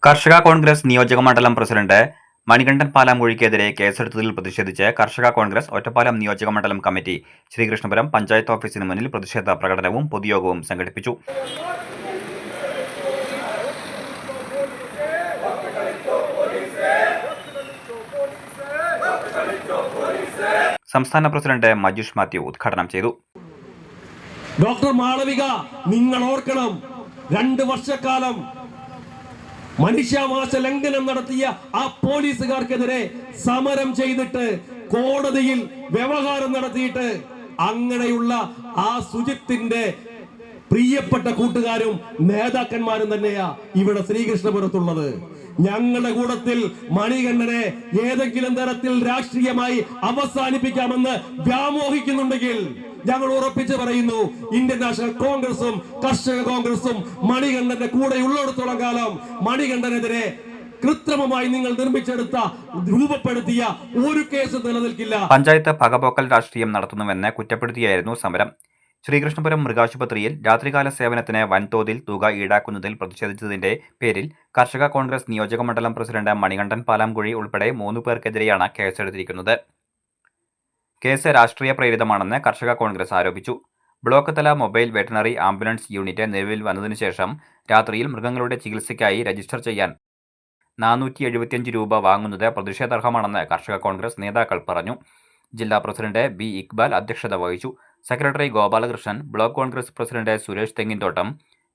കർഷക കോൺഗ്രസ് നിയോജകമണ്ഡലം പ്രസിഡന്റ് മണികണ്ഠൻ പാലാമൂഴിക്കെതിരെ കേസെടുത്തതിൽ പ്രതിഷേധിച്ച് കർഷക കോൺഗ്രസ് ഒറ്റപ്പാലം നിയോജകമണ്ഡലം കമ്മിറ്റി ശ്രീകൃഷ്ണപുരം പഞ്ചായത്ത് ഓഫീസിന് മുന്നിൽ പ്രതിഷേധ പ്രകടനവും പൊതുയോഗവും സംഘടിപ്പിച്ചു. സംസ്ഥാന പ്രസിഡന്റ് മജുഷ് മാത്യു ഉദ്ഘാടനം ചെയ്തു. ഡോക്ടർ മാളവിക, നിങ്ങൾ ഓർക്കണം, 2 വർഷക്കാലം മനുഷ്യാവകാശ ലംഘനം നടത്തിയ ആ പോലീസുകാർക്കെതിരെ സമരം ചെയ്തിട്ട് കോടതിയിൽ വ്യവഹാരം നടത്തിയിട്ട് അങ്ങനെയുള്ള ആ സുജിത്തിന്റെ പ്രിയപ്പെട്ട കൂട്ടുകാരും നേതാക്കന്മാരും തന്നെയാ ഇവിടെ ശ്രീകൃഷ്ണപുരത്തുള്ളത്. ഞങ്ങളുടെ കൂട്ടത്തിൽ മണികണ്ഠനെ ഏതെങ്കിലും തരത്തിൽ രാഷ്ട്രീയമായി അവസാനിപ്പിക്കാമെന്ന് വ്യാമോഹിക്കുന്നുണ്ടെങ്കിൽ ഞങ്ങൾ ഉറപ്പിച്ച് പറയുന്നു, ഇന്ത്യൻ നാഷണൽ കോൺഗ്രസും കർഷക കോൺഗ്രസും മണികണ്ഠന്റെ കൂടെ ഉള്ളിടത്തോളം കാലം മണികണ്ഠനെതിരെ കൃത്രിമമായി നിങ്ങൾ നിർമ്മിച്ചെടുത്ത രൂപപ്പെടുത്തിയ ഒരു കേസ് നിലനിൽക്കില്ല. പഞ്ചായത്ത് പകപോക്കൽ രാഷ്ട്രീയം നടത്തുന്നുവെന്ന് കുറ്റപ്പെടുത്തിയായിരുന്നു സമരം. ശ്രീകൃഷ്ണപുരം മൃഗാശുപത്രിയിൽ രാത്രികാല സേവനത്തിന് വൻതോതിൽ തുക ഈടാക്കുന്നതിൽ പ്രതിഷേധിച്ചതിന്റെ പേരിൽ കർഷക കോൺഗ്രസ് നിയോജകമണ്ഡലം പ്രസിഡന്റ് മണികണ്ഠൻ പാലാംകുഴി ഉൾപ്പെടെ 3 പേർക്കെതിരെയാണ് കേസെടുത്തിരിക്കുന്നത്. കേസ് രാഷ്ട്രീയ പ്രേരിതമാണെന്ന് കർഷക കോൺഗ്രസ് ആരോപിച്ചു. ബ്ലോക്ക് തല മൊബൈൽ വെറ്ററിനറി ആംബുലൻസ് യൂണിറ്റ് നിലവിൽ വന്നതിനുശേഷം രാത്രിയിൽ മൃഗങ്ങളുടെ ചികിത്സയ്ക്കായി രജിസ്റ്റർ ചെയ്യാൻ 475 രൂപ വാങ്ങുന്നത് പ്രതിഷേധാർഹമാണെന്ന് കർഷക കോൺഗ്രസ് നേതാക്കൾ പറഞ്ഞു. ജില്ലാ പ്രസിഡന്റ് ബി ഇക്ബാൽ അധ്യക്ഷത വഹിച്ചു. Secretary Gopalakrishnan, block Congress president Suresh Thenginthottam,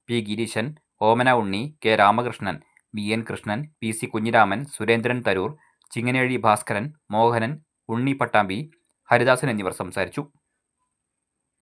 P Gireesan, Omana Unni, K Ramakrishnan, V N Krishnan, P C Kunhiraman, Surendran Tharoor, ചിങ്ങനേഴി ഭാസ്കരൻ, മോഹനൻ, ഉണ്ണി പട്ടാമ്പി, ഹരിദാസൻ എന്നിവർ സംസാരിച്ചു.